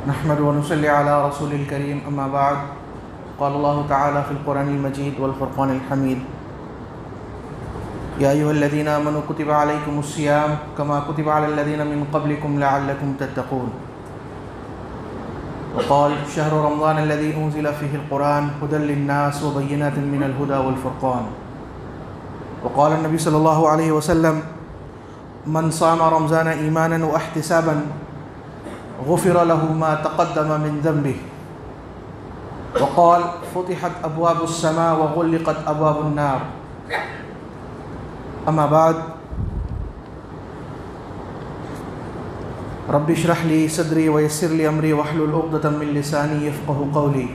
نحمد ونصلي على رسول الكريم أما بعد. قال الله تعالى في القرآن المجيد والفرقان الحميد: يا أيها الذين آمنوا كتب عليكم الصيام كما كتب على الذين من قبلكم لعلكم تتقون. وقال: شهر رمضان الذي أنزل فيه القرآن هدى للناس وبينات من الهدى والفرقان. وقال النبي صلى الله عليه وسلم: من صام رمضان إيمانا واحتسابا غفر له ما تقدم من ذنبه. وقال: فتحت أبواب السماء وغلقت أبواب النار. أما بعد، رب اشرح لي صدري ويسر لي أمري واحلل عقدة من لساني يفقهوا قولي.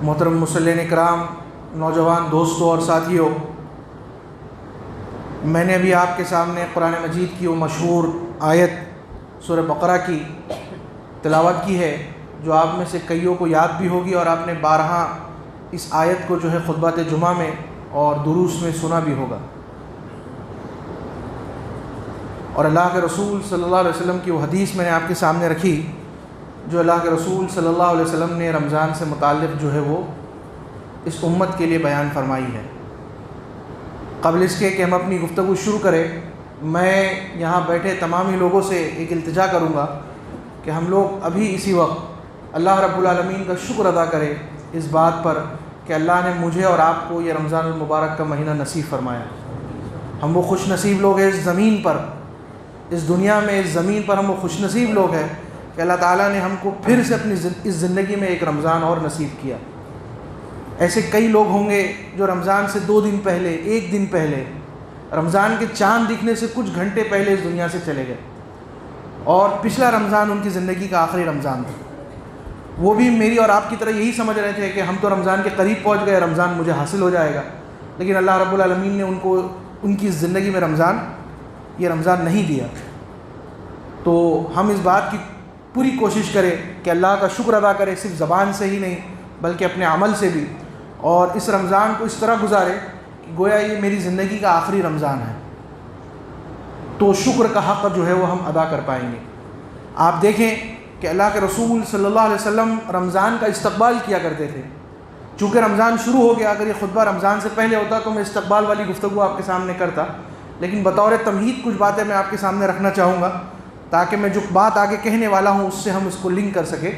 محترم مصلین اکرام، نوجوان دوستوں اور ساتھیوں، میں نے ابھی آپ کے سامنے قرآن مجید کی وہ مشہور آیت سورہ بقرہ کی تلاوت کی ہے، جو آپ میں سے کئیوں کو یاد بھی ہوگی اور آپ نے بارہا اس آیت کو خطبات جمعہ میں اور دروس میں سنا بھی ہوگا. اور اللہ کے رسول صلی اللہ علیہ وسلم کی وہ حدیث میں نے آپ کے سامنے رکھی، جو اللہ کے رسول صلی اللہ علیہ وسلم نے رمضان سے متعلق وہ اس امت کے لیے بیان فرمائی ہے. قبل اس کے کہ ہم اپنی گفتگو شروع کریں، میں یہاں بیٹھے تمام ہی لوگوں سے ایک التجا کروں گا کہ ہم لوگ ابھی اسی وقت اللہ رب العالمین کا شکر ادا کریں اس بات پر کہ اللہ نے مجھے اور آپ کو یہ رمضان المبارک کا مہینہ نصیب فرمایا. ہم وہ خوش نصیب لوگ ہیں اس زمین پر، اس دنیا میں، اس زمین پر ہم وہ خوش نصیب لوگ ہیں کہ اللہ تعالیٰ نے ہم کو پھر سے اپنی اس زندگی میں ایک رمضان اور نصیب کیا. ایسے کئی لوگ ہوں گے جو رمضان سے 2 دن پہلے، 1 دن پہلے، رمضان کے چاند دکھنے سے کچھ گھنٹے پہلے اس دنیا سے چلے گئے، اور پچھلا رمضان ان کی زندگی کا آخری رمضان تھا. وہ بھی میری اور آپ کی طرح یہی سمجھ رہے تھے کہ ہم تو رمضان کے قریب پہنچ گئے، رمضان مجھے حاصل ہو جائے گا. لیکن اللہ رب العالمین نے ان کی زندگی میں یہ رمضان نہیں دیا. تو ہم اس بات کی پوری کوشش کریں کہ اللہ کا شکر ادا کریں، صرف زبان سے ہی نہیں بلکہ اپنے عمل سے بھی، اور اس رمضان کو اس طرح گزارے کہ گویا یہ میری زندگی کا آخری رمضان ہے. تو شکر کا حق وہ ہم ادا کر پائیں گے. آپ دیکھیں کہ اللہ کے رسول صلی اللہ علیہ وسلم رمضان کا استقبال کیا کرتے تھے. چونکہ رمضان شروع ہو گیا، اگر یہ خطبہ رمضان سے پہلے ہوتا تو میں استقبال والی گفتگو آپ کے سامنے کرتا، لیکن بطور تمہید کچھ باتیں میں آپ کے سامنے رکھنا چاہوں گا تاکہ میں جو بات آگے کہنے والا ہوں اس سے ہم اس کو لنک کر سکیں.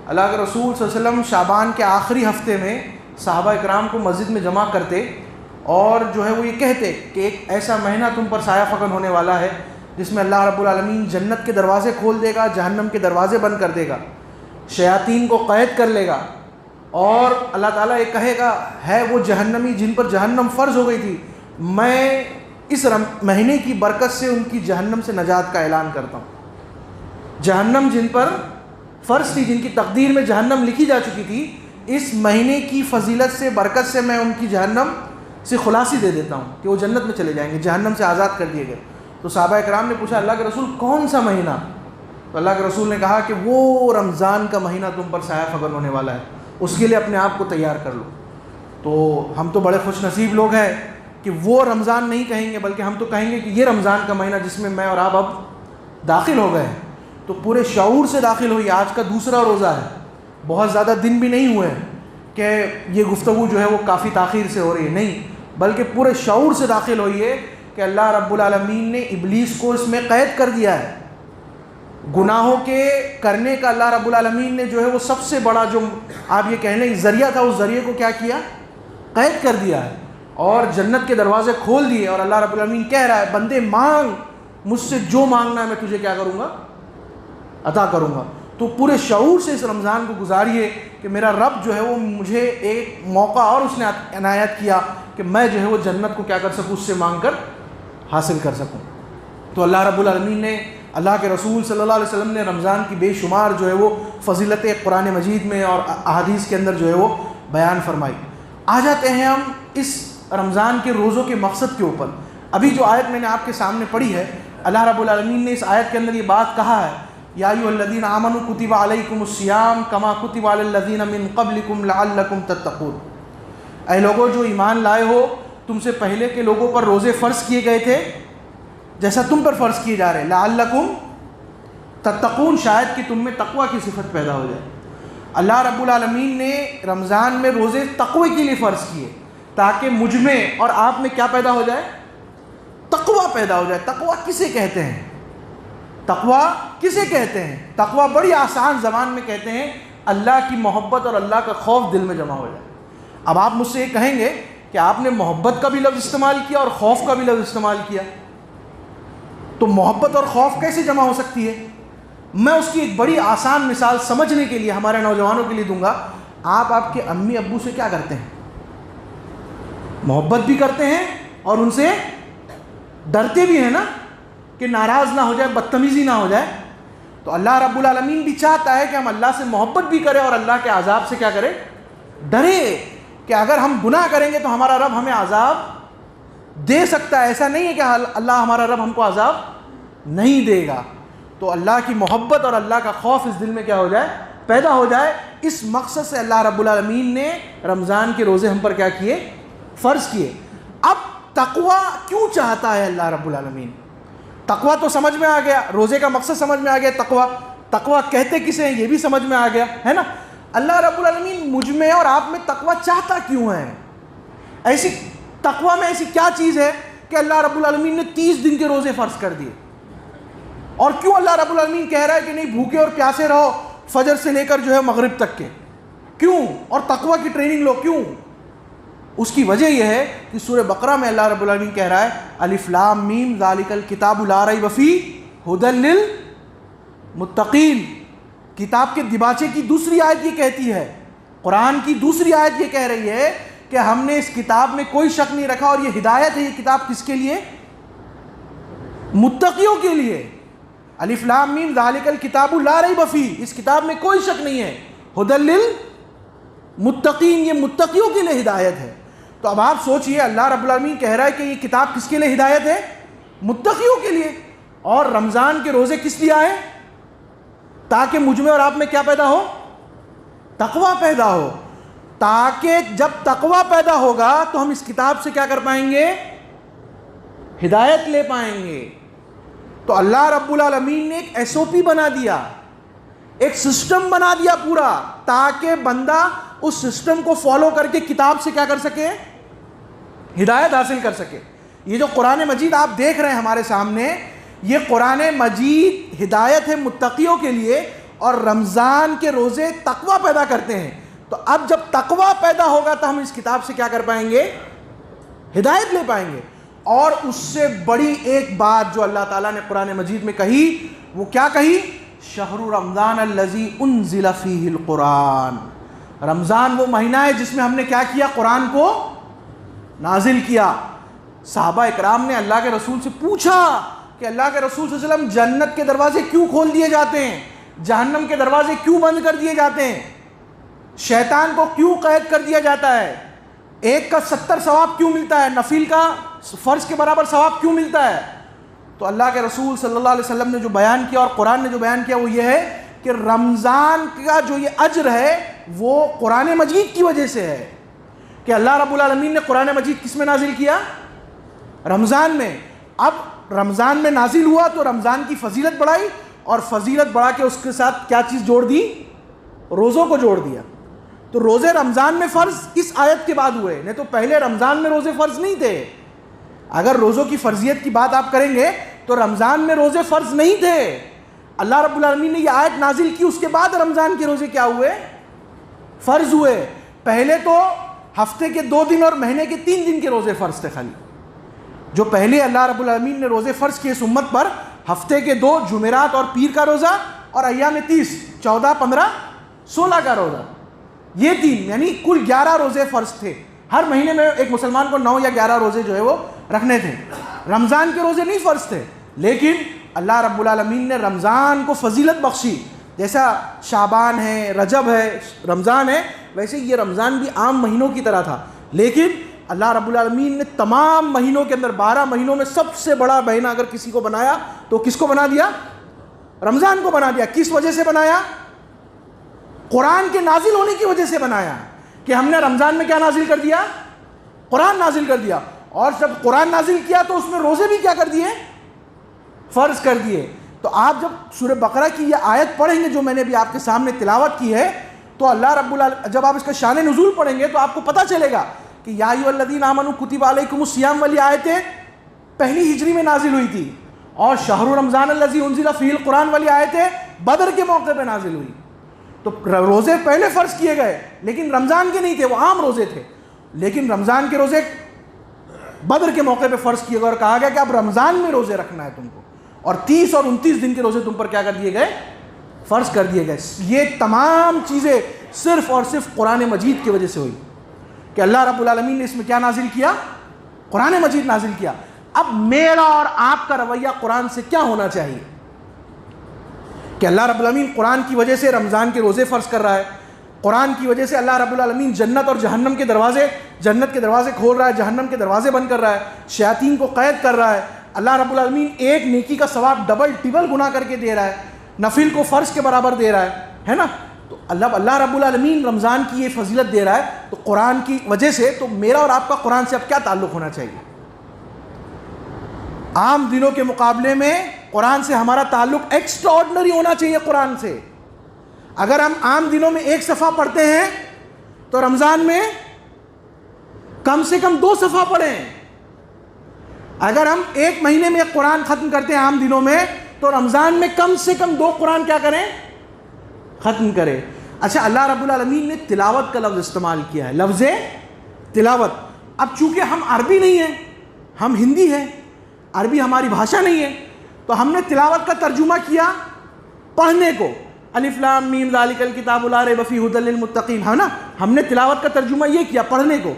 اللہ کے رسول صلی اللہ علیہ وسلم شعبان کے آخری ہفتے میں صحابہ اکرام کو مسجد میں جمع کرتے اور وہ یہ کہتے کہ ایک ایسا مہینہ تم پر سایہ فکن ہونے والا ہے جس میں اللہ رب العالمین جنت کے دروازے کھول دے گا، جہنم کے دروازے بند کر دے گا، شیاطین کو قید کر لے گا، اور اللہ تعالیٰ یہ کہے گا ہے وہ جہنمی جن پر جہنم فرض ہو گئی تھی، میں اس مہینے کی برکت سے ان کی جہنم سے نجات کا اعلان کرتا ہوں. جہنم جن پر فرض تھی، جن کی تقدیر میں جہنم لکھی جا چکی تھی، اس مہینے کی فضیلت سے، برکت سے میں ان کی جہنم سے خلاصی دے دیتا ہوں کہ وہ جنت میں چلے جائیں گے، جہنم سے آزاد کر دیے گئے. تو صحابہ اکرام نے پوچھا اللہ کے رسول کون سا مہینہ؟ تو اللہ کے رسول نے کہا کہ وہ رمضان کا مہینہ تم پر سایہ فکن ہونے والا ہے، اس کے لیے اپنے آپ کو تیار کر لو. تو ہم تو بڑے خوش نصیب لوگ ہیں کہ وہ رمضان نہیں کہیں گے بلکہ ہم تو کہیں گے کہ یہ رمضان کا مہینہ جس میں میں اور آپ اب داخل ہو گئے ہیں. تو پورے شعور سے داخل ہوئی. آج کا دوسرا روزہ ہے، بہت زیادہ دن بھی نہیں ہوئے ہیں کہ یہ گفتگو وہ کافی تاخیر سے ہو رہی ہے، نہیں، بلکہ پورے شعور سے داخل ہوئیے کہ اللہ رب العالمین نے ابلیس کو اس میں قید کر دیا ہے. گناہوں کے کرنے کا اللہ رب العالمین نے وہ سب سے بڑا جو آپ یہ کہہ لیں ذریعہ تھا، اس ذریعے کو کیا کیا؟ قید کر دیا ہے، اور جنت کے دروازے کھول دیے. اور اللہ رب العالمین کہہ رہا ہے بندے مانگ، مجھ سے جو مانگنا ہے میں تجھے کیا کروں گا؟ عطا کروں گا. تو پورے شعور سے اس رمضان کو گزاریے کہ میرا رب وہ مجھے ایک موقع اور اس نے عنایت کیا کہ میں وہ جنت کو کیا کر سکوں، اس سے مانگ کر حاصل کر سکوں. تو اللہ رب العالمین نے، اللہ کے رسول صلی اللہ علیہ وسلم نے رمضان کی بے شمار وہ فضیلت قرآن مجید میں اور احادیث کے اندر وہ بیان فرمائی. آ جاتے ہیں ہم اس رمضان کے روزوں کے مقصد کے اوپر. ابھی جو آیت میں نے آپ کے سامنے پڑھی ہے، اللہ رب العالمین نے اس آیت کے اندر یہ بات کہا ہے یا ایھا الذین آمنوا کتب علیکم الصیام کما کتب علی الذین من قبلکم لعلکم تتقون. اے لوگو جو ایمان لائے ہو، تم سے پہلے کے لوگوں پر روزے فرض کیے گئے تھے جیسا تم پر فرض کیے جا رہے ہیں، لعلکم تتقون، شاید کہ تم میں تقوی کی صفت پیدا ہو جائے۔ اللہ رب العالمین نے رمضان میں روزے تقوی کے لیے فرض کیے تاکہ مجھ میں اور آپ میں کیا پیدا ہو جائے؟ تقوی پیدا ہو جائے۔ تقوی کسے کہتے ہیں؟ تقوی کسے کہتے ہیں؟ تقوی بڑی آسان زبان میں کہتے ہیں اللہ کی محبت اور اللہ کا خوف دل میں جمع ہو جائے۔ اب آپ مجھ سے یہ کہیں گے کہ آپ نے محبت کا بھی لفظ استعمال کیا اور خوف کا بھی لفظ استعمال کیا، تو محبت اور خوف کیسے جمع ہو سکتی ہے؟ میں اس کی ایک بڑی آسان مثال سمجھنے کے لیے ہمارے نوجوانوں کے لیے دوں گا۔ آپ کے امی ابو سے کیا کرتے ہیں؟ محبت بھی کرتے ہیں اور ان سے ڈرتے بھی ہیں نا، کہ ناراض نہ ہو جائے، بدتمیزی نہ ہو جائے۔ تو اللہ رب العالمین بھی چاہتا ہے کہ ہم اللہ سے محبت بھی کریں اور اللہ کے عذاب سے کیا کریں؟ ڈرے، کہ اگر ہم گناہ کریں گے تو ہمارا رب ہمیں عذاب دے سکتا ہے، ایسا نہیں ہے کہ اللہ ہمارا رب ہم کو عذاب نہیں دے گا۔ تو اللہ کی محبت اور اللہ کا خوف اس دل میں کیا ہو جائے؟ پیدا ہو جائے۔ اس مقصد سے اللہ رب العالمین نے رمضان کے روزے ہم پر کیا کیے؟ فرض کیے۔ اب تقوی کیوں چاہتا ہے اللہ رب العالمین؟ تقوی تو سمجھ میں آ گیا، روزے کا مقصد سمجھ میں آ گیا، تقوی کہتے کسے ہیں یہ بھی سمجھ میں آ گیا ہے نا۔ اللہ رب العالمین مجھ میں اور آپ میں تقوی چاہتا کیوں ہے؟ ایسی تقوی میں ایسی کیا چیز ہے کہ اللہ رب العالمین نے 30 دن کے روزے فرض کر دیے؟ اور کیوں اللہ رب العالمین کہہ رہا ہے کہ نہیں بھوکے اور پیاسے رہو فجر سے لے کر جو ہے مغرب تک کے؟ کیوں؟ اور تقوی کی ٹریننگ لو کیوں؟ اس کی وجہ یہ ہے کہ سورہ بقرہ میں اللہ رب العالمین کہہ رہا ہے الف لام میم ذالک الکتاب لا ریب فیہ ھدی للمتقین۔ کتاب کے دیباچے کی دوسری آیت یہ کہتی ہے، قرآن کی دوسری آیت یہ کہہ رہی ہے کہ ہم نے اس کتاب میں کوئی شک نہیں رکھا اور یہ ہدایت ہے، یہ کتاب کس کے لیے؟ متقیوں کے لیے۔ الف لام میم ذالک الکتاب لا ریب فیہ، اس کتاب میں کوئی شک نہیں ہے، ھدی للمتقین، یہ متقیوں کے لیے ہدایت ہے۔ تو اب آپ سوچئے اللہ رب العالمین کہہ رہا ہے کہ یہ کتاب کس کے لیے ہدایت ہے؟ متقیوں کے لیے۔ اور رمضان کے روزے کس لیے آئے؟ تاکہ مجھ میں اور آپ میں کیا پیدا ہو؟ تقوی پیدا ہو۔ تاکہ جب تقوی پیدا ہوگا تو ہم اس کتاب سے کیا کر پائیں گے؟ ہدایت لے پائیں گے۔ تو اللہ رب العالمین نے ایک SOP بنا دیا، ایک سسٹم بنا دیا پورا، تاکہ بندہ اس سسٹم کو فالو کر کے کتاب سے کیا کر سکے؟ ہدایت حاصل کر سکے۔ یہ جو قرآن مجید آپ دیکھ رہے ہیں ہمارے سامنے، یہ قرآن مجید ہدایت ہے متقیوں کے لیے، اور رمضان کے روزے تقوی پیدا کرتے ہیں۔ تو اب جب تقوی پیدا ہوگا تو ہم اس کتاب سے کیا کر پائیں گے؟ ہدایت لے پائیں گے۔ اور اس سے بڑی ایک بات جو اللہ تعالیٰ نے قرآن مجید میں کہی، وہ کیا کہی؟ شہر رمضان الذی انزل فیہ القرآن۔ رمضان وہ مہینہ ہے جس میں ہم نے کیا کیا؟ قرآن کو نازل کیا۔ صحابہ اکرام نے اللہ کے رسول سے پوچھا کہ اللہ کے رسول صلی اللہ علیہ وسلم جنت کے دروازے کیوں کھول دیے جاتے ہیں؟ جہنم کے دروازے کیوں بند کر دیے جاتے ہیں؟ شیطان کو کیوں قید کر دیا جاتا ہے؟ ایک کا 70 ثواب کیوں ملتا ہے؟ نفل کا فرض کے برابر ثواب کیوں ملتا ہے؟ تو اللہ کے رسول صلی اللہ علیہ وسلم نے جو بیان کیا اور قرآن نے جو بیان کیا وہ یہ ہے کہ رمضان کا جو یہ اجر ہے وہ قرآن مجید کی وجہ سے ہے، کہ اللہ رب العالمین نے قرآن مجید کس میں نازل کیا؟ رمضان میں۔ اب رمضان میں نازل ہوا تو رمضان کی فضیلت بڑھائی، اور فضیلت بڑھا کے اس کے ساتھ کیا چیز جوڑ دی؟ روزوں کو جوڑ دیا۔ تو روزے رمضان میں فرض اس آیت کے بعد ہوئے، نہیں تو پہلے رمضان میں روزے فرض نہیں تھے۔ اگر روزوں کی فرضیت کی بات آپ کریں گے تو رمضان میں روزے فرض نہیں تھے۔ اللہ رب العالمین نے یہ آیت نازل کی، اس کے بعد رمضان کے روزے کیا ہوئے؟ فرض ہوئے۔ پہلے تو ہفتے کے 2 دن اور مہینے کے 3 دن کے روزے فرض تھے خالی۔ جو پہلے اللہ رب العالمین نے روزے فرض کیے اس امت پر، ہفتے کے 2 جمعرات اور پیر کا روزہ، اور ایام 30 14 15 16 کا روزہ، یہ 3 یعنی کل 11 روزے فرض تھے۔ ہر مہینے میں ایک مسلمان کو 9 یا 11 روزے جو ہے وہ رکھنے تھے۔ رمضان کے روزے نہیں فرض تھے، لیکن اللہ رب العالمین نے رمضان کو فضیلت بخشی۔ جیسا شعبان ہے، رجب ہے، رمضان ہے، ویسے یہ رمضان بھی عام مہینوں کی طرح تھا، لیکن اللہ رب العالمین نے تمام مہینوں کے اندر 12 مہینوں میں سب سے بڑا مہینہ اگر کسی کو بنایا تو کس کو بنا دیا؟ رمضان کو بنا دیا۔ کس وجہ سے بنایا؟ قرآن کے نازل ہونے کی وجہ سے بنایا، کہ ہم نے رمضان میں کیا نازل کر دیا؟ قرآن نازل کر دیا۔ اور جب قرآن نازل کیا تو اس میں روزے بھی کیا کر دیے؟ فرض کر دیے۔ تو آپ جب سورہ بقرہ کی یہ آیت پڑھیں گے جو میں نے بھی آپ کے سامنے تلاوت کی ہے، تو اللہ رب العالمین جب آپ اس کا شان نزول پڑھیں گے تو آپ کو پتہ چلے گا کہ یا ایھا الذین آمنوا کتب علیکم الصیام والی آیتیں پہلی ہجری میں نازل ہوئی تھی، اور شہر رمضان الذی انزل فیہ القرآن والی آیتیں بدر کے موقع پہ نازل ہوئی. تو روزے پہلے فرض کیے گئے لیکن رمضان کے نہیں تھے، وہ عام روزے تھے، لیکن رمضان کے روزے بدر کے موقع پہ فرض کیے گئے اور کہا گیا کہ اب رمضان میں روزے رکھنا ہے تم کو، اور 30 اور 29 دن کے روزے تم پر کیا کر دیے گئے؟ فرض کر دیے گئے. یہ تمام چیزیں صرف اور صرف قرآن مجید کی وجہ سے ہوئی کہ اللہ رب العالمین نے اس میں کیا نازل کیا؟ قرآن مجید نازل کیا. اب میرا اور آپ کا رویہ قرآن سے کیا ہونا چاہیے کہ اللہ رب العالمین قرآن کی وجہ سے رمضان کے روزے فرض کر رہا ہے، قرآن کی وجہ سے اللہ رب العالمین جنت اور جہنم کے دروازے، جنت کے دروازے کھول رہا ہے، جہنم کے دروازے بند کر رہا ہے، شیاطین کو قید کر رہا ہے. اللہ رب العالمین ایک نیکی کا ثواب ڈبل ٹبل گنا کر کے دے رہا ہے، نفل کو فرض کے برابر دے رہا ہے نا. تو اللہ رب العالمین رمضان کی یہ فضیلت دے رہا ہے تو قرآن کی وجہ سے، تو میرا اور آپ کا قرآن سے اب کیا تعلق ہونا چاہیے؟ عام دنوں کے مقابلے میں قرآن سے ہمارا تعلق ایکسٹرا آرڈنری ہونا چاہیے. قرآن سے اگر ہم عام دنوں میں 1 صفحہ پڑھتے ہیں تو رمضان میں کم سے کم 2 صفحہ پڑھیں. اگر ہم 1 مہینے میں قرآن ختم کرتے ہیں عام دنوں میں تو رمضان میں کم سے کم 2 قرآن کیا کریں؟ ختم کریں. اچھا، اللہ رب العالمین نے تلاوت کا لفظ استعمال کیا ہے، لفظ تلاوت. اب چونکہ ہم عربی نہیں ہیں، ہم ہندی ہیں، عربی ہماری بھاشا نہیں ہے، تو ہم نے تلاوت کا ترجمہ کیا پڑھنے کو، الف لام میم ذالک الکتاب لا ریب فیہ ھدی للمتقین، ہے نا. ہم نے تلاوت کا ترجمہ یہ کیا پڑھنے کو،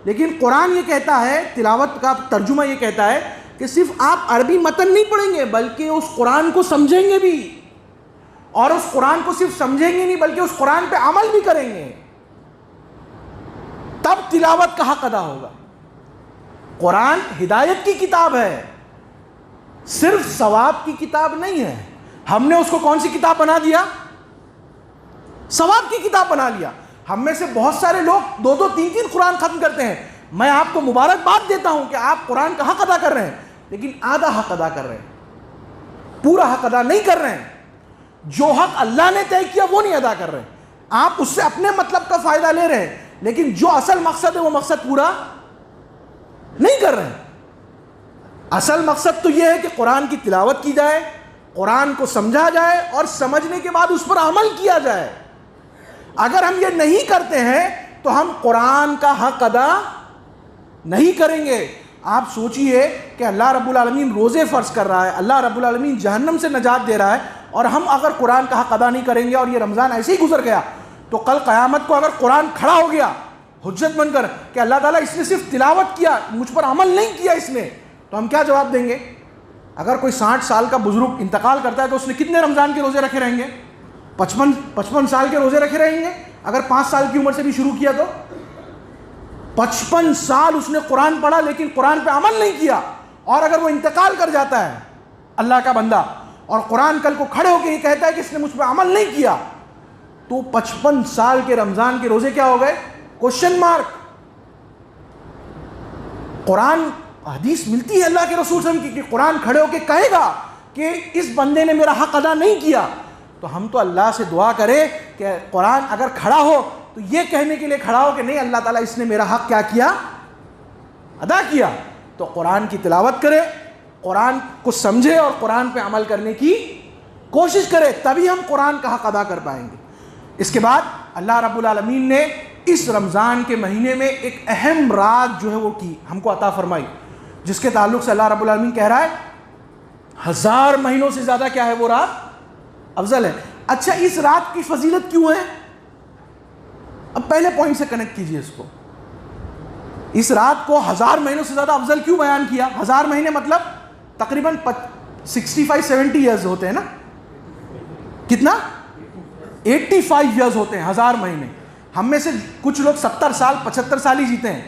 لیکن قرآن یہ کہتا ہے، تلاوت کا ترجمہ یہ کہتا ہے کہ صرف آپ عربی متن نہیں پڑھیں گے بلکہ اس قرآن کو سمجھیں گے بھی، اور اس قرآن کو صرف سمجھیں گے نہیں بلکہ اس قرآن پہ عمل بھی کریں گے، تب تلاوت کا حق ادا ہوگا. قرآن ہدایت کی کتاب ہے، صرف ثواب کی کتاب نہیں ہے. ہم نے اس کو کون سی کتاب بنا دیا؟ ثواب کی کتاب بنا لیا. ہم میں سے بہت سارے لوگ 2-2 3-3 قرآن ختم کرتے ہیں. میں آپ کو مبارکباد دیتا ہوں کہ آپ قرآن کا حق ادا کر رہے ہیں، لیکن آدھا حق ادا کر رہے ہیں، پورا حق ادا نہیں کر رہے ہیں. جو حق اللہ نے طے کیا وہ نہیں ادا کر رہے ہیں. آپ اس سے اپنے مطلب کا فائدہ لے رہے ہیں، لیکن جو اصل مقصد ہے وہ مقصد پورا نہیں کر رہے ہیں. اصل مقصد تو یہ ہے کہ قرآن کی تلاوت کی جائے، قرآن کو سمجھا جائے اور سمجھنے کے بعد اس پر عمل کیا جائے. اگر ہم یہ نہیں کرتے ہیں تو ہم قرآن کا حق ادا نہیں کریں گے. آپ سوچئے کہ اللہ رب العالمین روزے فرض کر رہا ہے، اللہ رب العالمین جہنم سے نجات دے رہا ہے، اور ہم اگر قرآن کا حق ادا نہیں کریں گے اور یہ رمضان ایسے ہی گزر گیا تو کل قیامت کو اگر قرآن کھڑا ہو گیا حجت بن کر کہ اللہ تعالیٰ اس نے صرف تلاوت کیا، مجھ پر عمل نہیں کیا اس نے، تو ہم کیا جواب دیں گے؟ اگر کوئی 60 سال کا بزرگ انتقال کرتا ہے تو اس نے کتنے رمضان کے روزے رکھے رہیں گے؟ 55 سال کے روزے رکھے رہیں گے. اگر 5 سال کی عمر سے بھی شروع کیا تو 55 سال اس نے قرآن پڑھا لیکن قرآن پہ عمل نہیں کیا. اور اگر وہ انتقال کر جاتا ہے اللہ کا بندہ اور قرآن کل کو کھڑے ہو کے یہ کہتا ہے کہ اس نے مجھ پہ عمل نہیں کیا، تو 55 سال کے رمضان کے روزے کیا ہو گئے؟ Question mark. قرآن حدیث ملتی ہے اللہ کے رسول صلی اللہ علیہ وسلم کی کہ قرآن کھڑے ہو کے کہے گا کہ اس بندے نے میرا حق ادا نہیں کیا. تو ہم تو اللہ سے دعا کرے کہ قرآن اگر کھڑا ہو تو یہ کہنے کے لیے کھڑا ہو کہ نہیں اللہ تعالیٰ اس نے میرا حق کیا کیا؟ ادا کیا. تو قرآن کی تلاوت کرے، قرآن کو سمجھے اور قرآن پہ عمل کرنے کی کوشش کرے، تبھی ہم قرآن کا حق ادا کر پائیں گے. اس کے بعد اللہ رب العالمین نے اس رمضان کے مہینے میں ایک اہم رات جو ہے وہ کی ہم کو عطا فرمائی، جس کے تعلق سے اللہ رب العالمین کہہ رہا ہے 1000 مہینوں سے زیادہ کیا ہے وہ رات افضل ہے. اچھا، اس رات کی فضیلت کیوں ہے؟ اب پہلے پوائنٹ سے کنیکٹ کیجئے اس کو. اس رات کو 1000 مہینوں سے زیادہ افضل کیوں بیان کیا؟ 1000 مہینے مطلب تقریباً 65-70 ایئرز ہوتے ہیں نا. کتنا؟ 85 ایئرز ہوتے ہیں 1000 مہینے. ہم میں سے کچھ لوگ 70 سال 75 سال ہی جیتے ہیں.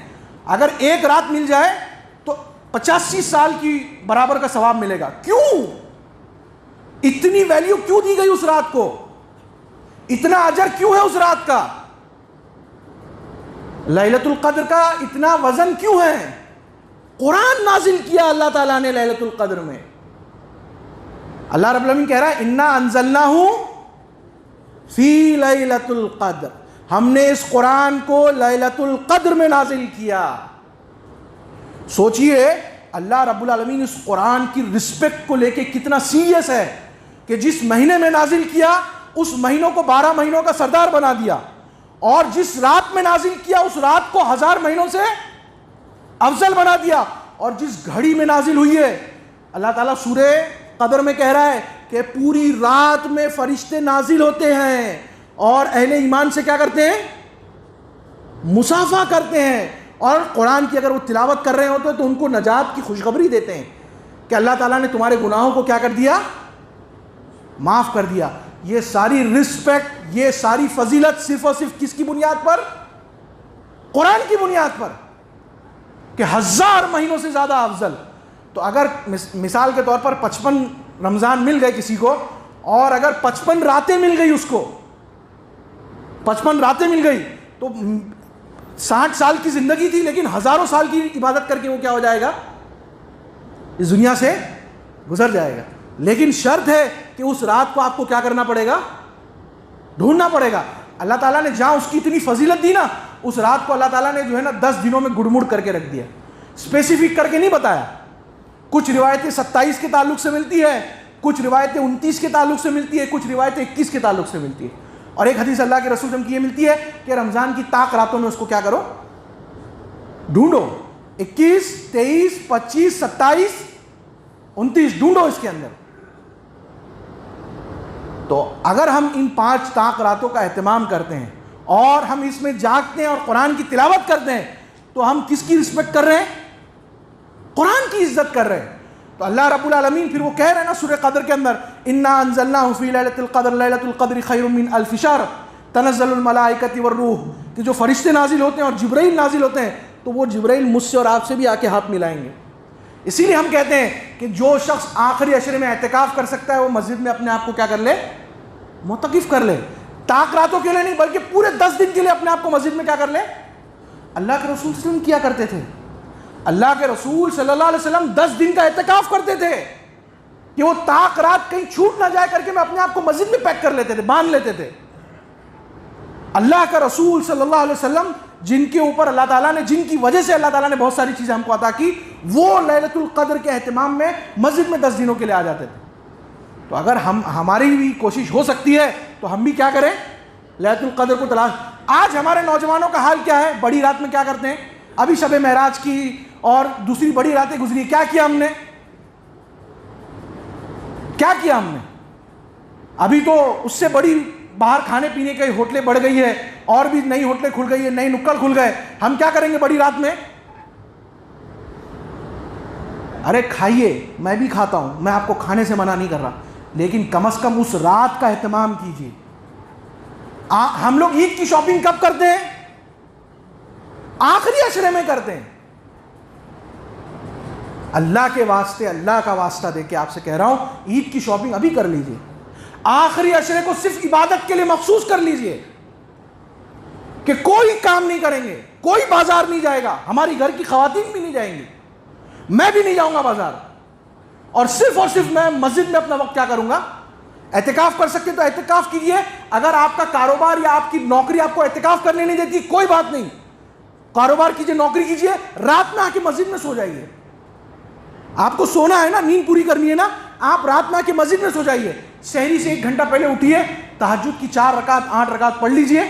اگر ایک رات مل جائے تو 85 سال کی برابر کا ثواب ملے گا. کیوں اتنی ویلیو کیوں دی گئی اس رات کو؟ اتنا اجر کیوں ہے اس رات کا؟ لیلۃ القدر کا اتنا وزن کیوں ہے؟ قرآن نازل کیا اللہ تعالیٰ نے لیلۃ القدر میں. اللہ رب العالمین کہہ رہا ہے انا انزلناہ فی لیلۃ القدر، ہم نے اس قرآن کو لیلۃ القدر میں نازل کیا۔ سوچئے اللہ رب العالمین اس قرآن کی رسپیکٹ کو لے کے کتنا سیریس ہے کہ جس مہینے میں نازل کیا اس مہینوں کو 12 مہینوں کا سردار بنا دیا، اور جس رات میں نازل کیا اس رات کو 1000 مہینوں سے افضل بنا دیا، اور جس گھڑی میں نازل ہوئی ہے اللہ تعالیٰ سورہ قدر میں کہہ رہا ہے کہ پوری رات میں فرشتے نازل ہوتے ہیں اور اہل ایمان سے کیا کرتے ہیں؟ مصافحہ کرتے ہیں، اور قرآن کی اگر وہ تلاوت کر رہے ہوتے تو ان کو نجات کی خوشخبری دیتے ہیں کہ اللہ تعالیٰ نے تمہارے گناہوں کو کیا کر دیا؟ معاف کر دیا۔ یہ ساری رسپیکٹ، یہ ساری فضیلت صرف اور صرف کس کی بنیاد پر؟ قرآن کی بنیاد پر، کہ 1000 مہینوں سے زیادہ افضل۔ تو اگر مثال کے طور پر 55 رمضان مل گئے کسی کو، اور اگر 55 راتیں مل گئی، اس کو 55 راتیں مل گئی، تو 60 سال کی زندگی تھی لیکن ہزاروں سال کی عبادت کر کے وہ کیا ہو جائے گا؟ اس دنیا سے گزر جائے گا۔ لیکن شرط ہے کہ اس رات کو آپ کو کیا کرنا پڑے گا؟ ڈھونڈنا پڑے گا۔ اللہ تعالیٰ نے جہاں اس کی اتنی فضیلت دی نا، اس رات کو اللہ تعالیٰ نے جو ہے نا 10 دنوں میں گڑمڑ کر کے رکھ دیا، اسپیسیفک کر کے نہیں بتایا۔ کچھ روایتیں 27 کے تعلق سے ملتی ہے، کچھ روایتیں 29 کے تعلق سے ملتی ہے، کچھ روایتیں 21 کے تعلق سے ملتی ہے، اور ایک حدیث اللہ کے رسول کی یہ ملتی ہے کہ رمضان کی طاق راتوں میں اس کو کیا کرو؟ ڈھونڈو۔ 21، 23، 25، 27، 29 ڈھونڈو اس کے اندر۔ تو اگر ہم ان 5 طاق راتوں کا اہتمام کرتے ہیں اور ہم اس میں جاگتے ہیں اور قرآن کی تلاوت کرتے ہیں، تو ہم کس کی رسپیکٹ کر رہے ہیں؟ قرآن کی عزت کر رہے ہیں۔ تو اللہ رب العالمین پھر وہ کہہ رہے ہیں نا سورہ قدر کے اندر انا انزلناہ فی لیلۃ القدر لیلۃ القدر خیر من الف شہر تنزل الملائکۃ والروح، کہ جو فرشتے نازل ہوتے ہیں اور جبرائیل نازل ہوتے ہیں، تو وہ جبرائیل مجھ سے اور آپ سے بھی آ کے ہاتھ ملائیں گے۔ اسی لیے ہم کہتے ہیں کہ جو شخص آخری عشرے میں اعتکاف کر سکتا ہے وہ مسجد میں اپنے آپ کو کیا کر لے؟ معتکف کر لے۔ طاق راتوں کے لیے نہیں بلکہ پورے 10 دن کے لیے اپنے آپ کو مسجد میں کیا کر لے؟ اللہ کے رسول صلی اللہ علیہ وسلم کیا کرتے تھے؟ اللہ کے رسول صلی اللہ علیہ وسلم 10 دن کا اعتکاف کرتے تھے کہ وہ طاق رات کہیں چھوٹ نہ جائے کر کے میں اپنے آپ کو مسجد میں پیک کر لیتے تھے، باندھ لیتے تھے۔ اللہ کا رسول صلی اللہ علیہ وسلم جن کے اوپر اللہ تعالیٰ نے، جن کی وجہ سے اللہ تعالیٰ نے بہت ساری چیزیں ہم کو عطا کی، وہ لیلۃ القدر کے اہتمام میں مسجد میں 10 دنوں کے لیے آ جاتے تھے۔ تو اگر ہماری بھی کوشش ہو سکتی ہے تو ہم بھی کیا کریں؟ لیلۃ القدر کو تلاش۔ آج ہمارے نوجوانوں کا حال کیا ہے؟ بڑی رات میں کیا کرتے ہیں؟ ابھی شب معراج کی اور دوسری بڑی راتیں گزری، کیا کیا ہم نے؟ کیا کیا ہم نے؟ ابھی تو اس سے بڑی باہر کھانے پینے کی ہوٹلیں بڑھ گئی ہے، اور بھی نئی ہوٹلیں کھل گئی ہے، نئی نکڑ کھل گئے۔ ہم کیا کریں گے بڑی رات میں؟ ارے کھائیے، میں بھی کھاتا ہوں، میں آپ کو کھانے سے منع نہیں کر رہا، لیکن کم از کم اس رات کا اہتمام کیجیے۔ ہم لوگ عید کی شاپنگ کب کرتے ہیں؟ آخری عشرے میں کرتے ہیں۔ اللہ کے واسطے، اللہ کا واسطہ دے کے آپ سے کہہ رہا ہوں، عید کی شاپنگ ابھی کر لیجئے۔ آخری عشرے کو صرف عبادت کے لیے مخصوص کر لیجئے کہ کوئی کام نہیں کریں گے، کوئی بازار نہیں جائے گا، ہماری گھر کی خواتین بھی نہیں جائیں گی، میں بھی نہیں جاؤں گا بازار، اور صرف میں مسجد میں اپنا وقت کیا کروں گا؟ اعتکاف کر سکتے تو اعتکاف کیجئے۔ اگر آپ کا کاروبار یا آپ کی نوکری آپ کو اعتکاف کرنے نہیں دیتی، کوئی بات نہیں، کاروبار کیجئے، نوکری کیجئے، رات میں آ کے مسجد میں سو جائیے۔ آپ کو سونا ہے نا، نیند پوری کرنی ہے نا، آپ رات میں آ کے مسجد میں سو جائیے۔ سحری سے 1 گھنٹہ پہلے اٹھیے، تہجد کی 4 رکعت 8 رکعت پڑھ لیجئے،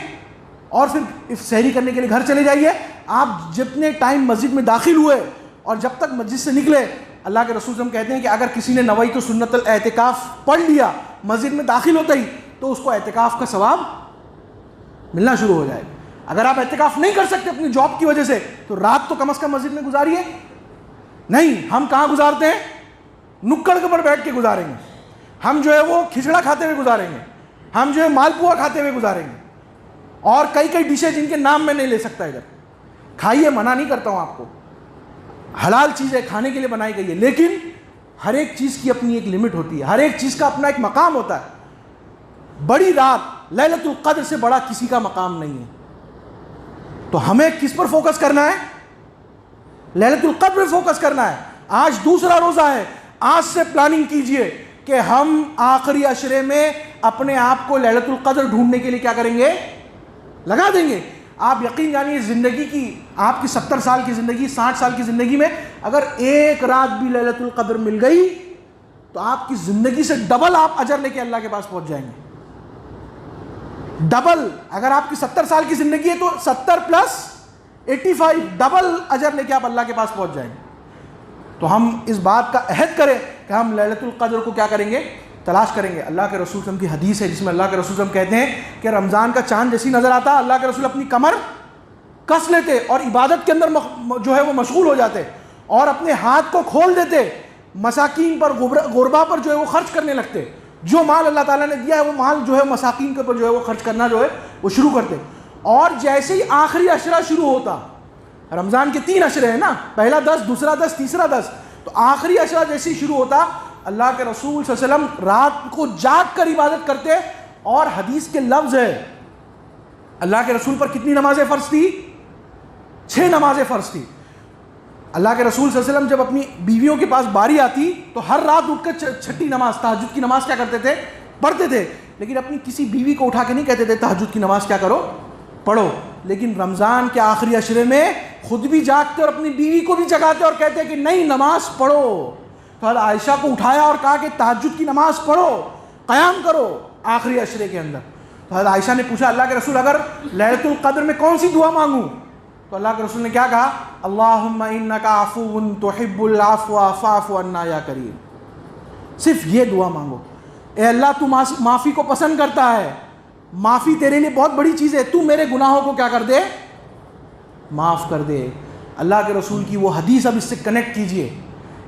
اور پھر سحری کرنے کے لیے گھر چلے جائیے۔ آپ جتنے ٹائم مسجد میں داخل ہوئے اور جب تک مسجد سے نکلے، اللہ کے رسول ہم کہتے ہیں کہ اگر کسی نے نویت سنت الاعتکاف پڑھ لیا مسجد میں داخل ہوتا ہی، تو اس کو اعتکاف کا ثواب ملنا شروع ہو جائے گا۔ اگر آپ اعتکاف نہیں کر سکتے اپنی جاب کی وجہ سے، تو رات تو کم از کم مسجد میں گزاریے۔ نہیں، ہم کہاں گزارتے ہیں؟ نکڑ کے اوپر بیٹھ کے گزاریں گے، ہم جو ہے وہ کھچڑا کھاتے ہوئے گزاریں گے، ہم جو ہے مالپوا کھاتے ہوئے گزاریں گے، اور کئی ڈشیں جن کے نام میں نہیں لے سکتا ادھر۔ کھائیے، منع نہیں کرتا ہوں آپ کو، حلال چیزیں کھانے کے لیے بنائی گئی ہے، لیکن ہر ایک چیز کی اپنی ایک لمٹ ہوتی ہے، ہر ایک چیز کا اپنا ایک مقام ہوتا ہے۔ بڑی رات لیلۃ القدر سے بڑا کسی کا مقام نہیں ہے۔ تو ہمیں کس پر فوکس کرنا ہے؟ لیلۃ القدر پر فوکس کرنا ہے۔ آج دوسرا روزہ ہے، آج سے پلاننگ کیجئے کہ ہم آخری عشرے میں اپنے آپ کو لیلۃ القدر ڈھونڈنے کے لیے کیا کریں گے؟ لگا دیں گے. آپ یقین جانیے زندگی کی، آپ کی 70 سال کی زندگی، 60 سال کی زندگی میں اگر ایک رات بھی لیلۃ القدر مل گئی تو آپ کی زندگی سے ڈبل آپ اجر لے کے اللہ کے پاس پہنچ جائیں گے. ڈبل. اگر آپ کی 70 سال کی زندگی ہے تو 70 پلس 85 ڈبل اجر لے کے آپ اللہ کے پاس پہنچ جائیں گے. تو ہم اس بات کا عہد کریں کہ ہم لیلۃ القدر کو کیا کریں گے؟ تلاش کریں گے. اللہ کے رسول صلی اللہ علیہ وسلم کی حدیث ہے جس میں اللہ کے رسول صلی اللہ علیہ وسلم کہتے ہیں کہ رمضان کا چاند جیسی نظر آتا اللہ کے رسول اپنی کمر کس لیتے اور عبادت کے اندر جو ہے وہ مشغول ہو جاتے اور اپنے ہاتھ کو کھول دیتے، مساکین پر غربا پر جو ہے وہ خرچ کرنے لگتے. جو مال اللہ تعالیٰ نے دیا ہے وہ مال جو ہے مساکین کے اوپر جو ہے وہ خرچ کرنا جو ہے وہ شروع کرتے. اور جیسے ہی آخری عشرہ شروع ہوتا، رمضان کے 3 عشرے ہیں نا، پہلا 10، دوسرا 10، تیسرا 10، تو آخری عشرہ جیسے ہی شروع ہوتا اللہ کے رسول صلی اللہ علیہ وسلم رات کو جاگ کر عبادت کرتے. اور حدیث کے لفظ ہے اللہ کے رسول پر کتنی نمازیں فرض تھی؟ 6 نمازیں فرض تھی. اللہ کے رسول صلی اللہ علیہ وسلم جب اپنی بیویوں کے پاس باری آتی تو ہر رات اٹھ کر چھٹی نماز تہجد کی نماز کیا کرتے تھے؟ پڑھتے تھے. لیکن اپنی کسی بیوی کو اٹھا کے نہیں کہتے تھے تہجد کی نماز کیا کرو؟ پڑھو. لیکن رمضان کے آخری عشرے میں خود بھی جاگتے اور اپنی بیوی کو بھی جگاتے اور کہتے کہ نہیں نماز پڑھو. تو حضرت عائشہ کو اٹھایا اور کہا کہ تہجد کی نماز پڑھو، قیام کرو آخری عشرے کے اندر. تو حضرت عائشہ نے پوچھا اللہ کے رسول اگر لیلۃ القدر میں کون سی دعا مانگوں؟ تو اللہ کے رسول نے کیا کہا؟ اللہم انک عفو تحب العفو فاعف عنا یا کریم. صرف یہ دعا مانگو، اے اللہ تو معافی کو پسند کرتا ہے، معافی تیرے لیے بہت بڑی چیز ہے، تو میرے گناہوں کو کیا کر دے؟ معاف کر دے. اللہ کے رسول کی وہ حدیث اب اس سے کنیکٹ کیجئے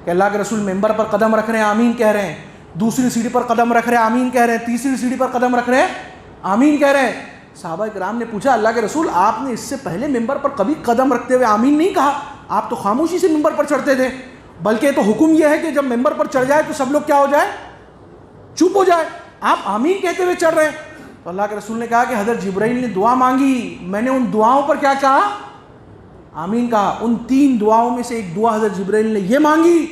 کہ اللہ کے رسول ممبر پر قدم رکھ رہے ہیں آمین کہہ رہے ہیں، دوسری سیڑھی پر قدم رکھ رہے ہیں آمین کہہ رہے ہیں، تیسری سیڑھی پر قدم رکھ رہے ہیں آمین کہہ رہے ہیں. صحابہ کرام نے پوچھا اللہ کے رسول آپ نے اس سے پہلے ممبر پر کبھی قدم رکھتے ہوئے آمین نہیں کہا، آپ تو خاموشی سے ممبر پر چڑھتے تھے، بلکہ تو حکم یہ ہے کہ جب ممبر پر چڑھ جائے تو سب لوگ کیا ہو جائے؟ چپ ہو جائے. آپ آمین کہتے ہوئے چڑھ رہے ہیں. تو اللہ کے رسول نے کہا کہ حضرت جبرائیل نے دعا مانگی، میں نے ان دعاؤں پر کیا کہا؟ آمین کہا. ان 3 دعاؤں میں سے ایک دعا حضرت جبرائیل نے یہ مانگی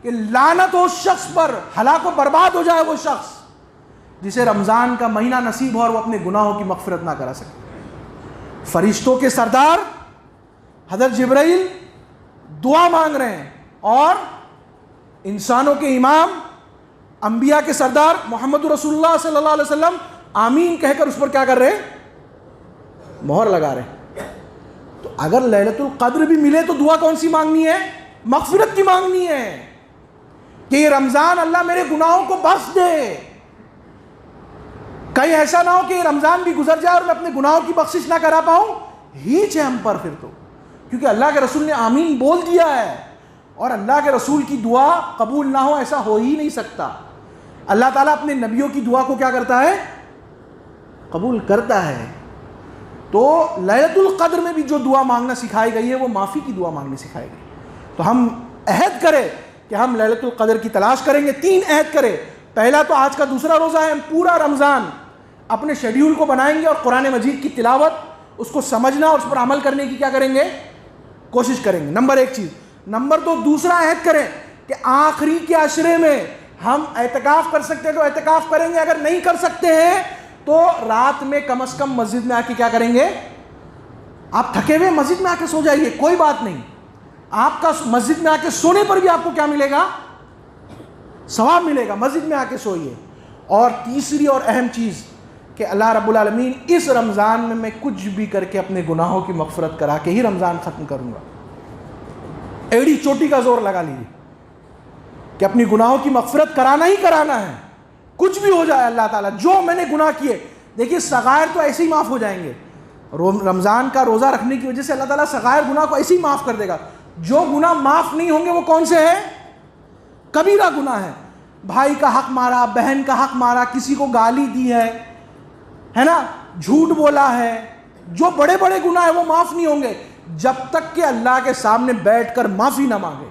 کہ لعنت ہو اس شخص پر، ہلاک و برباد ہو جائے وہ شخص جسے رمضان کا مہینہ نصیب ہو اور وہ اپنے گناہوں کی مغفرت نہ کرا سکے. فرشتوں کے سردار حضرت جبرائیل دعا مانگ رہے ہیں اور انسانوں کے امام انبیاء کے سردار محمد رسول اللہ صلی اللہ علیہ وسلم آمین کہہ کر اس پر کیا کر رہے ہیں؟ مہر لگا رہے ہیں. تو اگر لیلۃ القدر بھی ملے تو دعا کون سی مانگنی ہے؟ مغفرت کی مانگنی ہے کہ یہ رمضان اللہ میرے گناہوں کو بخش دے. کہیں ایسا نہ ہو کہ یہ رمضان بھی گزر جائے اور میں اپنے گناہوں کی بخشش نہ کرا پاؤں. ہیچ ہے ہم پر پھر تو، کیونکہ اللہ کے رسول نے آمین بول دیا ہے اور اللہ کے رسول کی دعا قبول نہ ہو ایسا ہو ہی نہیں سکتا. اللہ تعالیٰ اپنے نبیوں کی دعا کو کیا کرتا ہے؟ قبول کرتا ہے. تو لیلۃ القدر میں بھی جو دعا مانگنا سکھائی گئی ہے وہ معافی کی دعا مانگنی سکھائی گئی. تو ہم عہد کریں کہ ہم لیلۃ القدر کی تلاش کریں گے. 3 عہد کریں. پہلا تو آج کا دوسرا روزہ ہے، ہم پورا رمضان اپنے شیڈیول کو بنائیں گے اور قرآن مجید کی تلاوت، اس کو سمجھنا اور اس پر عمل کرنے کی کیا کریں گے؟ کوشش کریں گے. نمبر 1 چیز. نمبر 2 دوسرا عہد کریں کہ آخری کے عشرے میں ہم اعتکاف کر سکتے ہیں تو اعتکاف کریں گے، اگر نہیں کر سکتے ہیں تو رات میں کم از کم مسجد میں آ کے کیا کریں گے؟ آپ تھکے ہوئے مسجد میں آ کے سو جائیے، کوئی بات نہیں. آپ کا مسجد میں آ کے سونے پر بھی آپ کو کیا ملے گا؟ ثواب ملے گا. مسجد میں آ کے سوئیے. اور تیسری اور اہم چیز کہ اللہ رب العالمین اس رمضان میں کچھ بھی کر کے اپنے گناہوں کی مغفرت کرا کے ہی رمضان ختم کروں گا. ایڑی چوٹی کا زور لگا لیجیے کہ اپنی گناہوں کی مغفرت کرانا ہی کرانا ہے، کچھ بھی ہو جائے. اللہ تعالیٰ جو میں نے گناہ کیے، دیکھیے صغائر تو ایسے ہی معاف ہو جائیں گے. رمضان کا روزہ رکھنے کی وجہ سے اللہ تعالیٰ صغائر گناہ کو ایسے ہی معاف کر دے گا. جو گناہ معاف نہیں ہوں گے وہ کون سے ہیں؟ کبیرہ گناہ ہے. بھائی کا حق مارا، بہن کا حق مارا، کسی کو گالی دی ہے نا، جھوٹ بولا ہے، جو بڑے بڑے گناہ ہیں وہ معاف نہیں ہوں گے جب تک کہ اللہ کے سامنے بیٹھ کر معافی نہ مانگے.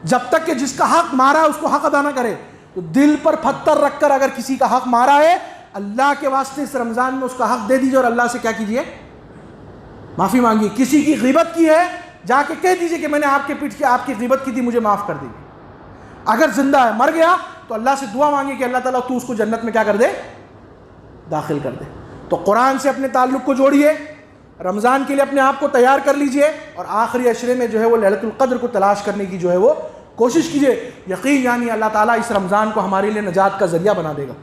جب تک کہ جس کا حق مارا اس کو حق ادا نہ کرے. تو دل پر پتھر رکھ کر اگر کسی کا حق مارا ہے، اللہ کے واسطے اس رمضان میں اس کا حق دے دیجیے اور اللہ سے کیا کیجیے؟ معافی مانگیے. کسی کی غیبت کی ہے، جا کے کہہ دیجیے کہ میں نے آپ کے پیٹھ کے آپ کی غیبت کی تھی، مجھے معاف کر دیجیے. اگر زندہ ہے، مر گیا تو اللہ سے دعا مانگے کہ اللہ تعالیٰ تو اس کو جنت میں کیا کر دے، داخل کر دے۔ تو قرآن سے اپنے تعلق کو جوڑیے، رمضان کے لیے اپنے آپ کو تیار کر لیجئے، اور آخری عشرے میں جو ہے وہ لیلۃ القدر کو تلاش کرنے کی جو ہے وہ کوشش کیجئے۔ یقین یعنی اللہ تعالیٰ اس رمضان کو ہمارے لیے نجات کا ذریعہ بنا دے گا۔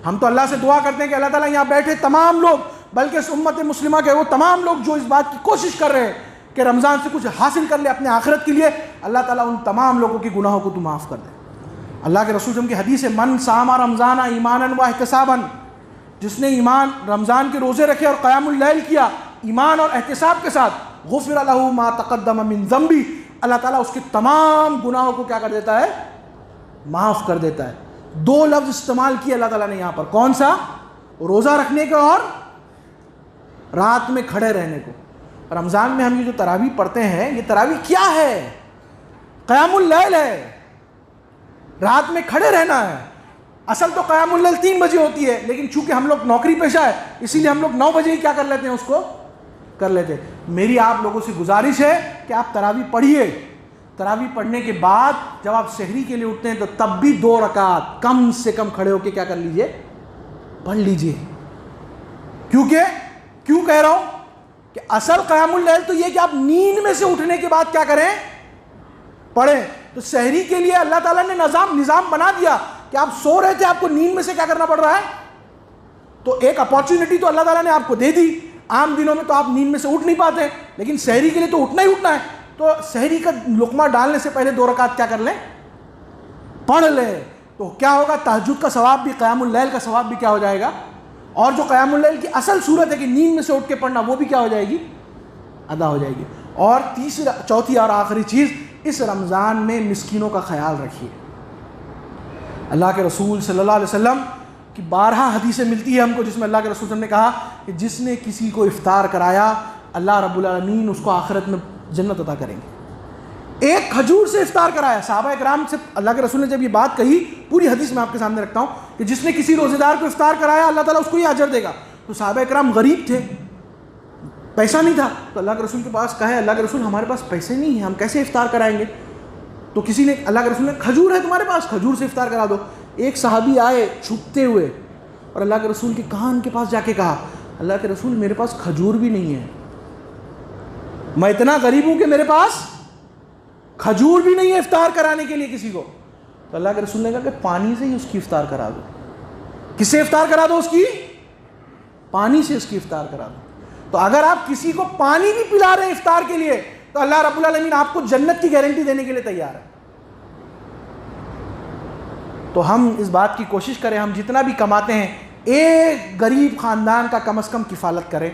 ہم تو اللہ سے دعا کرتے ہیں کہ اللہ تعالیٰ یہاں بیٹھے تمام لوگ، بلکہ اس امت مسلمہ کے وہ تمام لوگ جو اس بات کی کوشش کر رہے ہیں کہ رمضان سے کچھ حاصل کر لے اپنے آخرت کے لیے، اللہ تعالیٰ ان تمام لوگوں کے گناہوں کو تو معاف کر دے۔ اللہ کے رسول صلی اللہ علیہ وسلم کی حدیث ہے، من صام رمضان ایمانا و احتسابا، جس نے رمضان کے روزے رکھے اور قیام اللیل کیا ایمان اور احتساب کے ساتھ، غفر لہ ما تقدم من ذنبی، اللہ تعالیٰ اس کے تمام گناہوں کو کیا کر دیتا ہے، معاف کر دیتا ہے۔ دو لفظ استعمال کیے اللہ تعالیٰ نے یہاں پر، کون سا؟ روزہ رکھنے کا اور رات میں کھڑے رہنے کو۔ رمضان میں ہم یہ جو تراویح پڑھتے ہیں، یہ تراویح کیا ہے؟ قیام اللیل ہے، رات میں کھڑے رہنا ہے۔ اصل تو قیام اللیل 3 بجے ہوتی ہے، لیکن چونکہ ہم لوگ نوکری پیشہ ہے اسی لیے ہم لوگ 9 بجے ہی کیا کر لیتے ہیں، اس کو کر لیتے ہیں۔ میری آپ لوگوں سے گزارش ہے کہ آپ تراویح پڑھیے، تراویح پڑھنے کے بعد جب آپ سحری کے لیے اٹھتے ہیں تو تب بھی 2 رکعت کم سے کم کھڑے ہو کے کیا کر لیجئے، پڑھ لیجئے۔ کیوں کہہ رہا ہوں کہ اصل قیام اللیل تو یہ کہ آپ نیند میں سے اٹھنے کے بعد کیا کریں، پڑھیں۔ تو سحری کے لیے اللہ تعالیٰ نے نظام بنا دیا کہ آپ سو رہے تھے، آپ کو نیند میں سے کیا کرنا پڑ رہا ہے، تو ایک اپارچونٹی تو اللہ تعالیٰ نے آپ کو دے دی۔ عام دنوں میں تو آپ نیند میں سے اٹھ نہیں پاتے، لیکن سحری کے لیے تو اٹھنا ہی اٹھنا ہے، تو سحری کا لقمہ ڈالنے سے پہلے 2 رکعت کیا کر لیں، پڑھ لیں۔ تو کیا ہوگا، تہجد کا ثواب بھی، قیام اللیل کا ثواب بھی کیا ہو جائے گا، اور جو قیام اللیل کی اصل صورت ہے کہ نیند میں سے اٹھ کے پڑھنا، وہ بھی کیا ہو جائے گی، ادا ہو جائے گی۔ اور چوتھی اور آخری چیز، اس رمضان میں مسکینوں کا خیال رکھیے۔ اللہ کے رسول صلی اللہ علیہ وسلم کی 12 حدیثیں ملتی ہیں ہم کو، جس میں اللہ کے رسول صلی اللہ علیہ وسلم نے کہا کہ جس نے کسی کو افطار کرایا، اللہ رب العالمین اس کو آخرت میں جنت عطا کریں گے۔ ایک کھجور سے افطار کرایا، صحابہ اکرام سے اللہ کے رسول نے جب یہ بات کہی، پوری حدیث میں آپ کے سامنے رکھتا ہوں کہ جس نے کسی روزے دار کو افطار کرایا اللہ تعالیٰ اس کو یہ اجر دے گا۔ تو صحابہ اکرام غریب تھے، پیسہ نہیں تھا، تو اللہ کے رسول کے پاس کہا، اللہ کے رسول ہمارے پاس پیسے نہیں ہیں، ہم کیسے افطار کرائیں گے؟ تو کسی نے، اللہ کے رسول نے، کھجور ہے تمہارے پاس، کھجور سے افطار کرا دو۔ ایک صحابی آئے چھپتے ہوئے اور اللہ کے رسول کے کان کے پاس جا کے کہا، اللہ کے رسول میرے پاس کھجور بھی نہیں ہے، میں اتنا غریب ہوں کہ میرے پاس کھجور بھی نہیں ہے افطار کرانے کے لیے کسی کو۔ تو اللہ کے رسول نے کہا کہ پانی سے ہی اس کی افطار کرا دو۔ کس سے افطار کرا دو؟ اس کی پانی سے اس کی افطار کرا دو۔ تو اگر آپ کسی کو پانی بھی پلا رہے ہیں افطار کے لیے تو اللہ رب العالمین آپ کو جنت کی گارنٹی دینے کے لیے تیار ہے۔ تو ہم اس بات کی کوشش کریں، ہم جتنا بھی کماتے ہیں ایک غریب خاندان کا کم از کم کفالت کریں۔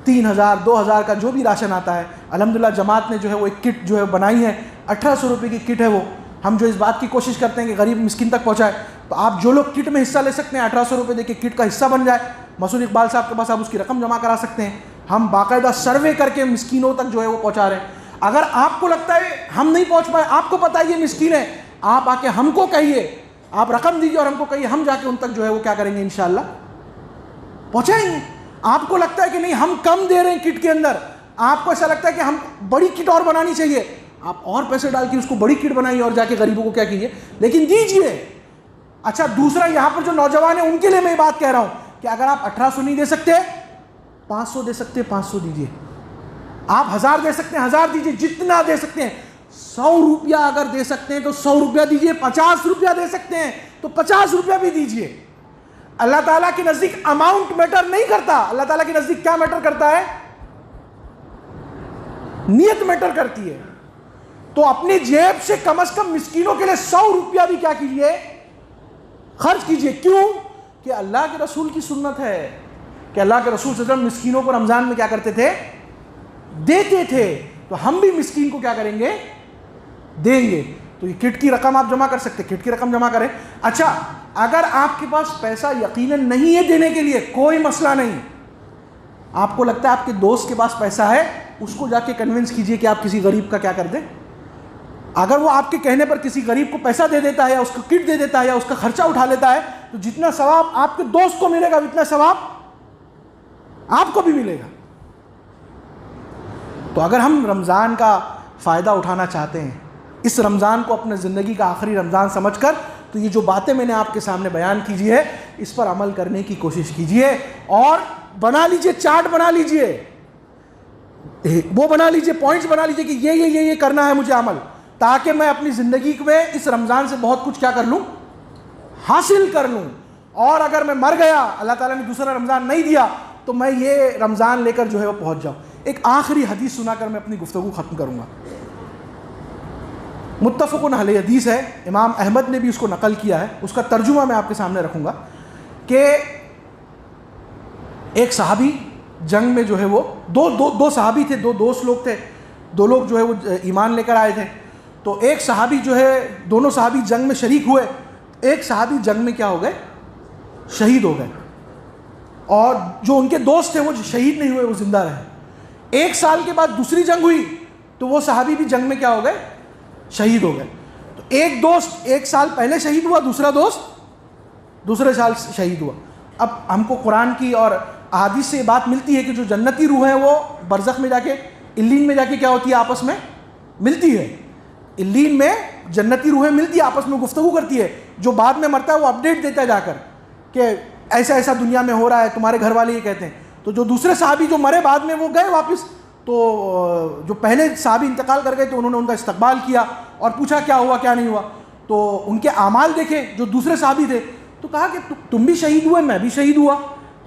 3000 2000 کا جو بھی راشن آتا ہے، الحمدللہ جماعت نے جو ہے وہ ایک کٹ جو ہے بنائی ہے، 1800 روپے کی کٹ ہے وہ، ہم جو اس بات کی کوشش کرتے ہیں کہ غریب مسکین تک پہنچائے۔ تو آپ جو لوگ کٹ میں حصہ لے سکتے ہیں، 1800 روپے دے کے کٹ کا حصہ بن جائے، مسعود اقبال صاحب کے پاس آپ اس کی رقم جمع کرا سکتے ہیں۔ ہم باقاعدہ سروے کر کے مسکینوں تک جو ہے وہ پہنچا رہے ہیں۔ اگر آپ کو لگتا ہے ہم نہیں پہنچ پائے، آپ کو پتہ ہے یہ مسکین ہے، آپ آ کے ہم کو کہیے، آپ رقم دیجیے اور ہم کو کہیے، ہم جا کے ان تک جو ہے وہ کیا کریں گے، انشاءاللہ پہنچائیں گے۔ آپ کو لگتا ہے کہ نہیں ہم کم دے رہے ہیں کٹ کے اندر، آپ کو ایسا لگتا ہے کہ ہم بڑی کٹ اور بنانی چاہیے، آپ اور پیسے ڈال کے اس کو بڑی کٹ بنائیے اور جا کے غریبوں کو کیا کیجیے، لیکن دیجیے۔ اچھا دوسرا، یہاں پر جو نوجوان ہیں ان کے لیے میں یہ بات کہہ رہا ہوں کہ اگر آپ 1800 نہیں دے سکتے، 500 دے سکتے 500 دیجیے، آپ 1000 دے سکتے ہیں 1000 دیجیے، جتنا دے سکتے ہیں۔ 100 روپیہ اگر دے سکتے ہیں تو 100 روپیہ دیجیے، 50 روپیہ دے سکتے ہیں تو 50 روپیہ بھی دیجیے۔ اللہ تعالیٰ کے نزدیک اماؤنٹ میٹر نہیں کرتا، اللہ تعالیٰ کے نزدیک کیا میٹر کرتا ہے؟ نیت میٹر کرتی ہے۔ تو اپنی جیب سے کم از کم مسکینوں کے لیے 100 روپیہ بھی کیا کیجیے، خرچ کیجیے۔ کیوں؟ کہ اللہ کے رسول کی سنت ہے کہ اللہ کے رسول صلی اللہ علیہ وسلم مسکینوں کو رمضان میں کیا کرتے تھے، دیتے تھے۔ تو ہم بھی مسکین کو کیا کریں گے، دیں گے۔ تو یہ کٹ کی رقم آپ جمع کر سکتے، کٹ کی رقم جمع کریں۔ اچھا اگر آپ کے پاس پیسہ یقیناً نہیں ہے دینے کے لیے، کوئی مسئلہ نہیں، آپ کو لگتا ہے آپ کے دوست کے پاس پیسہ ہے، اس کو جا کے کنونس کیجئے کہ آپ کسی غریب کا کیا کر دیں۔ اگر وہ آپ کے کہنے پر کسی غریب کو پیسہ دے دیتا ہے یا اس کو کٹ دے دیتا ہے یا اس کا خرچہ اٹھا لیتا ہے، تو جتنا ثواب آپ کے دوست کو ملے گا اتنا ثواب آپ کو بھی ملے گا۔ تو اگر ہم رمضان کا فائدہ اٹھانا چاہتے ہیں، اس رمضان کو اپنے زندگی کا آخری رمضان سمجھ کر تو یہ جو باتیں میں نے آپ کے سامنے بیان کیجیے اس پر عمل کرنے کی کوشش کیجیے، اور بنا لیجیے، چارٹ بنا لیجیے، وہ بنا لیجیے، پوائنٹس بنا لیجیے کہ یہ کرنا ہے مجھے عمل، تاکہ میں اپنی زندگی میں اس رمضان سے بہت کچھ کیا کر لوں، حاصل کر لوں، اور اگر میں مر گیا، اللہ تعالیٰ نے دوسرا رمضان نہیں دیا، تو میں یہ رمضان لے کر جو ہے وہ پہنچ جاؤں۔ ایک آخری حدیث سنا کر میں اپنی گفتگو ختم کروں گا۔ متفقن علیہ حدیث ہے، امام احمد نے بھی اس کو نقل کیا ہے، اس کا ترجمہ میں آپ کے سامنے رکھوں گا کہ ایک صحابی جنگ میں جو ہے وہ دو صحابی تھے، دو دوست لوگ تھے، دو لوگ جو ہے وہ ایمان لے کر آئے تھے، تو ایک صحابی جو ہے، دونوں صحابی جنگ میں شریک ہوئے، ایک صحابی جنگ میں کیا ہو گئے، شہید ہو گئے، اور جو ان کے دوست تھے وہ شہید نہیں ہوئے، وہ زندہ رہے۔ ایک سال کے بعد دوسری جنگ ہوئی تو وہ صحابی بھی جنگ میں کیا ہو گئے، شہید ہو گئے۔ تو ایک دوست ایک سال پہلے شہید ہوا، دوسرا دوست دوسرے سال شہید ہوا۔ اب ہم کو قرآن کی اور احادیث سے یہ بات ملتی ہے کہ جو جنتی روح ہیں وہ برزخ میں جا کے، علین میں جا کے کیا ہوتی ہے، آپس میں ملتی ہے، علین میں جنتی روحیں ملتی ہے، آپس میں گفتگو کرتی ہے، جو بعد میں مرتا ہے وہ اپڈیٹ دیتا ہے جا کر کہ ایسا ایسا دنیا میں ہو رہا ہے، تمہارے گھر والے یہ کہتے ہیں۔ تو جو دوسرے صحابی جو مرے بعد میں وہ گئے واپس، تو جو پہلے صحابی انتقال کر گئے تو انہوں نے ان کا استقبال کیا اور پوچھا کیا ہوا کیا نہیں ہوا، تو ان کے اعمال دیکھے جو دوسرے صحابی تھے، تو کہا کہ تم بھی شہید ہوئے، میں بھی شہید ہوا،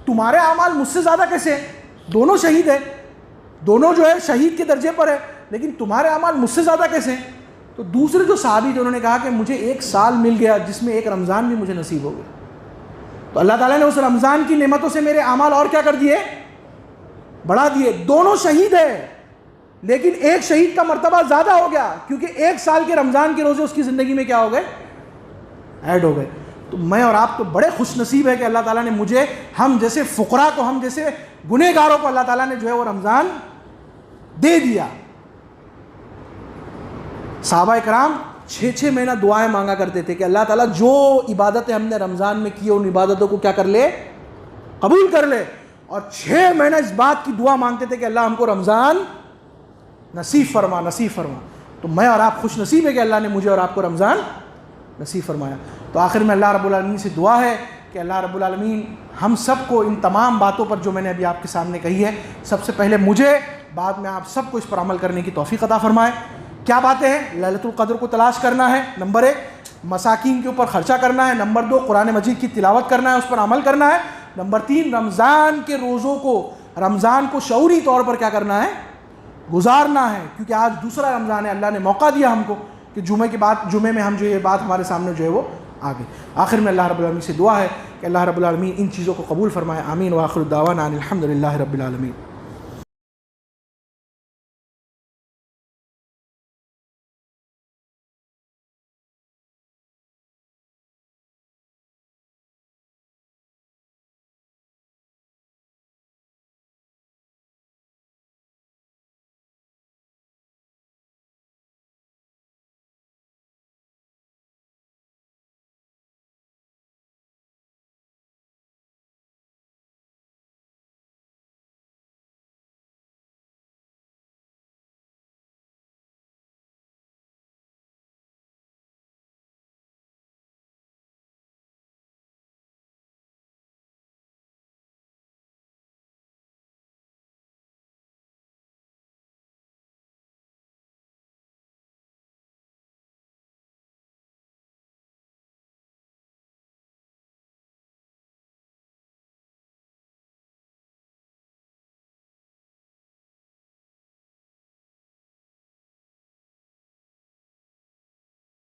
تمہارے اعمال مجھ سے زیادہ کیسے ہیں، دونوں شہید ہیں، دونوں جو ہے شہید کے درجے پر ہے، لیکن تمہارے اعمال مجھ سے زیادہ کیسے ہیں؟ تو دوسرے جو صحابی تھے انہوں نے کہا کہ مجھے ایک سال مل گیا جس میں ایک رمضان بھی مجھے نصیب ہو گیا، تو اللہ تعالیٰ نے اس رمضان کی نعمتوں سے میرے اعمال اور کیا کر دیے، بڑھا دیے۔ دونوں شہید ہیں لیکن ایک شہید کا مرتبہ زیادہ ہو گیا، کیونکہ ایک سال کے رمضان کے روزے اس کی زندگی میں کیا ہو گئے، ایڈ ہو گئے۔ تو میں اور آپ تو بڑے خوش نصیب ہے کہ اللہ تعالیٰ نے مجھے، ہم جیسے فقراء کو، ہم جیسے گنہگاروں کو اللہ تعالیٰ نے جو ہے وہ رمضان دے دیا۔ صحابہ کرام 6 مہینہ دعائیں مانگا کرتے تھے کہ اللہ تعالیٰ جو عبادتیں ہم نے رمضان میں کی ان عبادتوں کو کیا کر لے، قبول کر لے، اور 6 مہینہ اس بات کی دعا مانگتے تھے کہ اللہ ہم کو رمضان نصیب فرما، نصیب فرما۔ تو میں اور آپ خوش نصیب ہے کہ اللہ نے مجھے اور آپ کو رمضان نصیب فرمایا۔ تو آخر میں اللہ رب العالمین سے دعا ہے کہ اللہ رب العالمین ہم سب کو ان تمام باتوں پر جو میں نے ابھی آپ کے سامنے کہی ہے، سب سے پہلے مجھے، بعد میں آپ سب کو اس پر عمل کرنے کی توفیق عطا فرمائے۔ کیا باتیں ہیں؟ لیلۃ القدر کو تلاش کرنا ہے، نمبر 1، مساکین کے اوپر خرچہ کرنا ہے، نمبر 2، قرآن مجید کی تلاوت کرنا ہے، اس پر عمل کرنا ہے، نمبر 3، رمضان کے روزوں کو، رمضان کو شعوری طور پر کیا کرنا ہے، گزارنا ہے، کیونکہ آج دوسرا رمضان ہے، اللہ نے موقع دیا ہم کو کہ جمعے میں ہم جو یہ بات ہمارے سامنے جو ہے وہ آگے۔ آخر میں اللہ رب العالمین سے دعا ہے کہ اللہ رب العالمین ان چیزوں کو قبول فرمائے، آمین، وآخر الدعوانا ان الحمد للہ رب العالمین۔